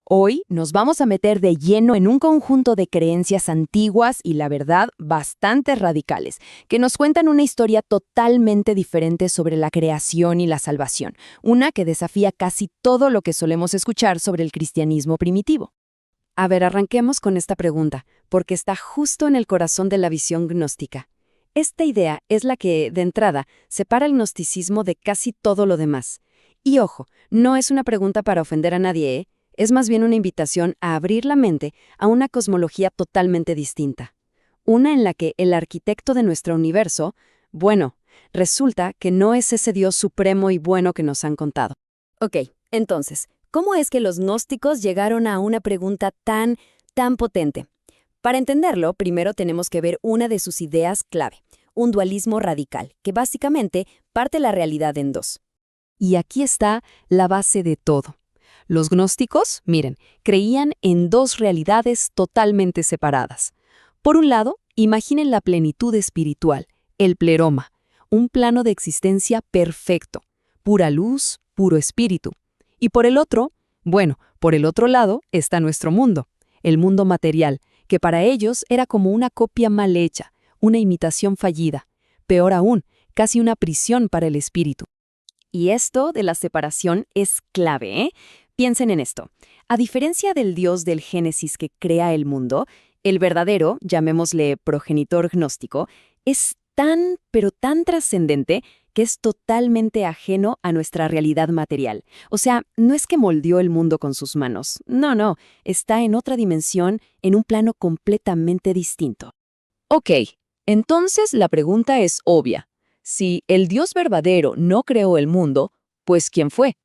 Hoy nos vamos a meter de lleno en un conjunto de creencias antiguas y, la verdad, bastante radicales, que nos cuentan una historia totalmente diferente sobre la creación y la salvación, una que desafía casi todo lo que solemos escuchar sobre el cristianismo primitivo. A ver, arranquemos con esta pregunta, porque está justo en el corazón de la visión gnóstica. Esta idea es la que, de entrada, separa el gnosticismo de casi todo lo demás. Y ojo, no es una pregunta para ofender a nadie, ¿eh? Es más bien una invitación a abrir la mente a una cosmología totalmente distinta. Una en la que el arquitecto de nuestro universo, bueno, resulta que no es ese Dios supremo y bueno que nos han contado. Ok, entonces, ¿cómo es que los gnósticos llegaron a una pregunta tan potente? Para entenderlo, primero tenemos que ver una de sus ideas clave, un dualismo radical, que básicamente parte la realidad en dos. Y aquí está la base de todo. Los gnósticos, miren, creían en dos realidades totalmente separadas. Por un lado, imaginen la plenitud espiritual, el pleroma, un plano de existencia perfecto, pura luz, puro espíritu. Y por el otro, por el otro lado está nuestro mundo, el mundo material, que para ellos era como una copia mal hecha, una imitación fallida, peor aún, casi una prisión para el espíritu. Y esto de la separación es clave, ¿eh? Piensen en esto. A diferencia del Dios del Génesis que crea el mundo, el verdadero, llamémosle progenitor gnóstico, es tan, pero tan trascendente que es totalmente ajeno a nuestra realidad material. O sea, no es que moldeó el mundo con sus manos. No, está en otra dimensión, en un plano completamente distinto. Ok, entonces la pregunta es obvia. Si el Dios verdadero no creó el mundo, pues ¿quién fue?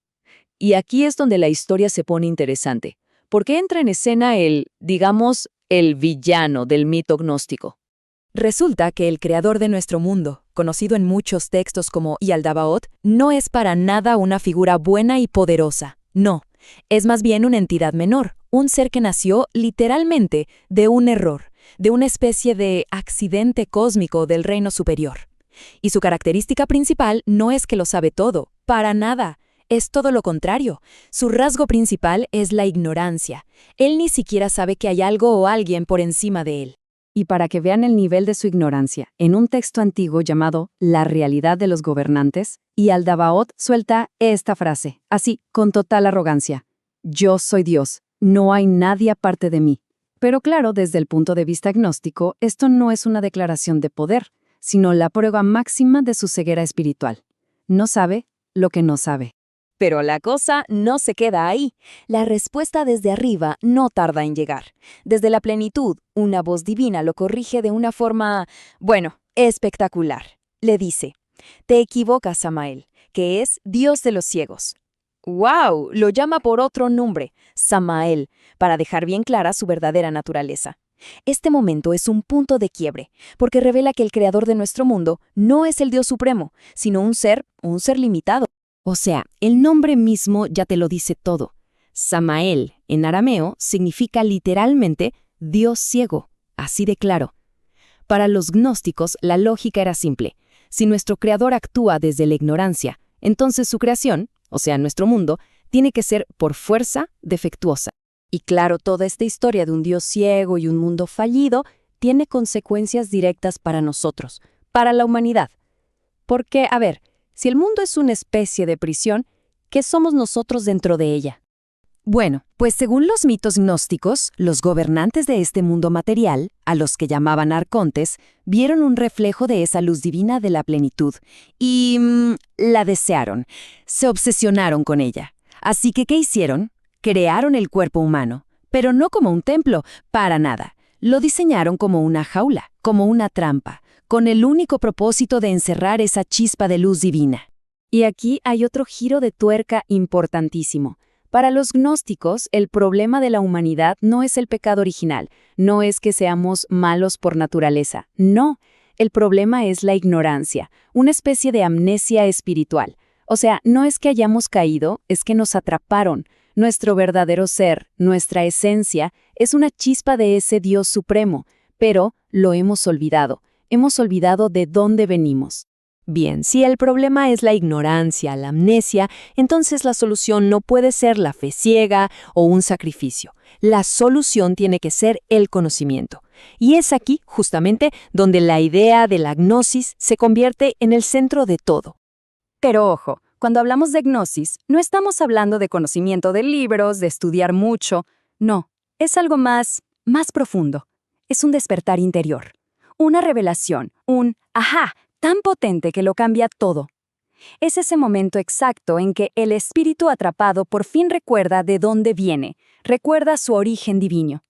Y aquí es donde la historia se pone interesante, porque entra en escena digamos, el villano del mito gnóstico. Resulta que el creador de nuestro mundo, conocido en muchos textos como Yaldabaoth, no es para nada una figura buena y poderosa. No, es más bien una entidad menor, un ser que nació literalmente de un error, de una especie de accidente cósmico del reino superior. Y su característica principal no es que lo sabe todo, para nada. Es todo lo contrario. Su rasgo principal es la ignorancia. Él ni siquiera sabe que hay algo o alguien por encima de él. Y para que vean el nivel de su ignorancia, en un texto antiguo llamado La realidad de los gobernantes, Yaldabaoth suelta esta frase, así, con total arrogancia. Yo soy Dios, no hay nadie aparte de mí. Pero claro, desde el punto de vista gnóstico, esto no es una declaración de poder, sino la prueba máxima de su ceguera espiritual. No sabe lo que no sabe. Pero la cosa no se queda ahí. La respuesta desde arriba no tarda en llegar. Desde la plenitud, una voz divina lo corrige de una forma, espectacular. Le dice, te equivocas, Samael, que es Dios de los ciegos. ¡Wow! Lo llama por otro nombre, Samael, para dejar bien clara su verdadera naturaleza. Este momento es un punto de quiebre, porque revela que el creador de nuestro mundo no es el Dios supremo, sino un ser limitado. O sea, el nombre mismo ya te lo dice todo. Samael, en arameo, significa literalmente Dios ciego, así de claro. Para los gnósticos, la lógica era simple. Si nuestro creador actúa desde la ignorancia, entonces su creación, o sea, nuestro mundo, tiene que ser por fuerza defectuosa. Y claro, toda esta historia de un Dios ciego y un mundo fallido tiene consecuencias directas para nosotros, para la humanidad. Porque, a ver, si el mundo es una especie de prisión, ¿qué somos nosotros dentro de ella? Bueno, pues según los mitos gnósticos, los gobernantes de este mundo material, a los que llamaban arcontes, vieron un reflejo de esa luz divina de la plenitud y la desearon, se obsesionaron con ella. Así que, ¿qué hicieron? Crearon el cuerpo humano, pero no como un templo, para nada. Lo diseñaron como una jaula, como una trampa, con el único propósito de encerrar esa chispa de luz divina. Y aquí hay otro giro de tuerca importantísimo. Para los gnósticos, el problema de la humanidad no es el pecado original, no es que seamos malos por naturaleza, no. El problema es la ignorancia, una especie de amnesia espiritual. O sea, no es que hayamos caído, es que nos atraparon. Nuestro verdadero ser, nuestra esencia, es una chispa de ese Dios supremo, pero lo hemos olvidado. Hemos olvidado de dónde venimos. Bien, si el problema es la ignorancia, la amnesia, entonces la solución no puede ser la fe ciega o un sacrificio. La solución tiene que ser el conocimiento. Y es aquí, justamente, donde la idea de la gnosis se convierte en el centro de todo. Pero ojo, cuando hablamos de gnosis, no estamos hablando de conocimiento de libros, de estudiar mucho. No, es algo más profundo. Es un despertar interior. Una revelación, un ajá, tan potente que lo cambia todo. Es ese momento exacto en que el espíritu atrapado por fin recuerda de dónde viene, recuerda su origen divino.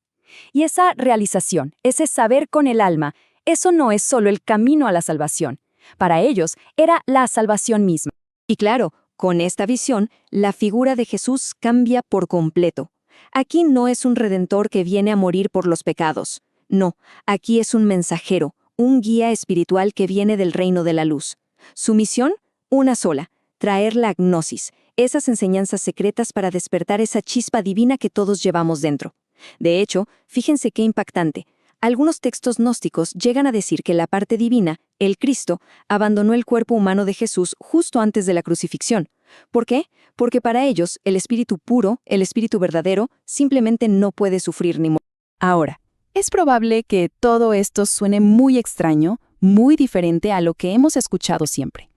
Y esa realización, ese saber con el alma, eso no es solo el camino a la salvación. Para ellos era la salvación misma. Y claro, con esta visión, la figura de Jesús cambia por completo. Aquí no es un redentor que viene a morir por los pecados. No, aquí es un mensajero, un guía espiritual que viene del reino de la luz. Su misión, una sola, traer la gnosis, esas enseñanzas secretas para despertar esa chispa divina que todos llevamos dentro. De hecho, fíjense qué impactante. Algunos textos gnósticos llegan a decir que la parte divina, el Cristo, abandonó el cuerpo humano de Jesús justo antes de la crucifixión. ¿Por qué? Porque para ellos, el espíritu puro, el espíritu verdadero, simplemente no puede sufrir ni morir. Ahora, es probable que todo esto suene muy extraño, muy diferente a lo que hemos escuchado siempre.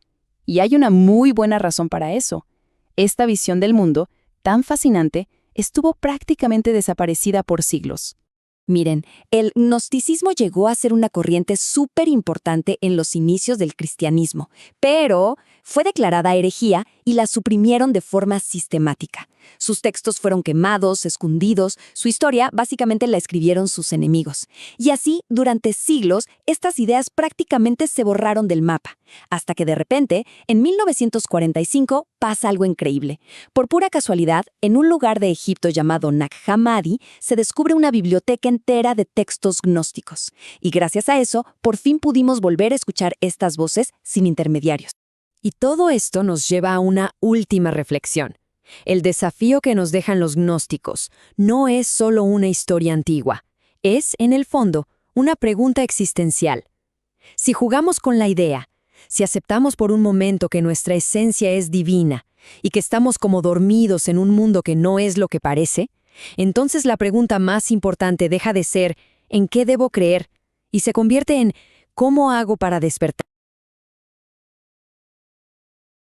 Y hay una muy buena razón para eso. Esta visión del mundo, tan fascinante, estuvo prácticamente desaparecida por siglos. Miren, el gnosticismo llegó a ser una corriente súper importante en los inicios del cristianismo, pero fue declarada herejía y la suprimieron de forma sistemática. Sus textos fueron quemados, escondidos, su historia básicamente la escribieron sus enemigos. Y así, durante siglos, estas ideas prácticamente se borraron del mapa, hasta que de repente, en 1945, pasa algo increíble. Por pura casualidad, en un lugar de Egipto llamado Nag Hammadi, se descubre una biblioteca entera de textos gnósticos. Y gracias a eso, por fin pudimos volver a escuchar estas voces sin intermediarios. Y todo esto nos lleva a una última reflexión. El desafío que nos dejan los gnósticos no es solo una historia antigua. Es, en el fondo, una pregunta existencial. Si jugamos con la idea, si aceptamos por un momento que nuestra esencia es divina y que estamos como dormidos en un mundo que no es lo que parece, entonces la pregunta más importante deja de ser ¿en qué debo creer? Y se convierte en ¿cómo hago para despertar?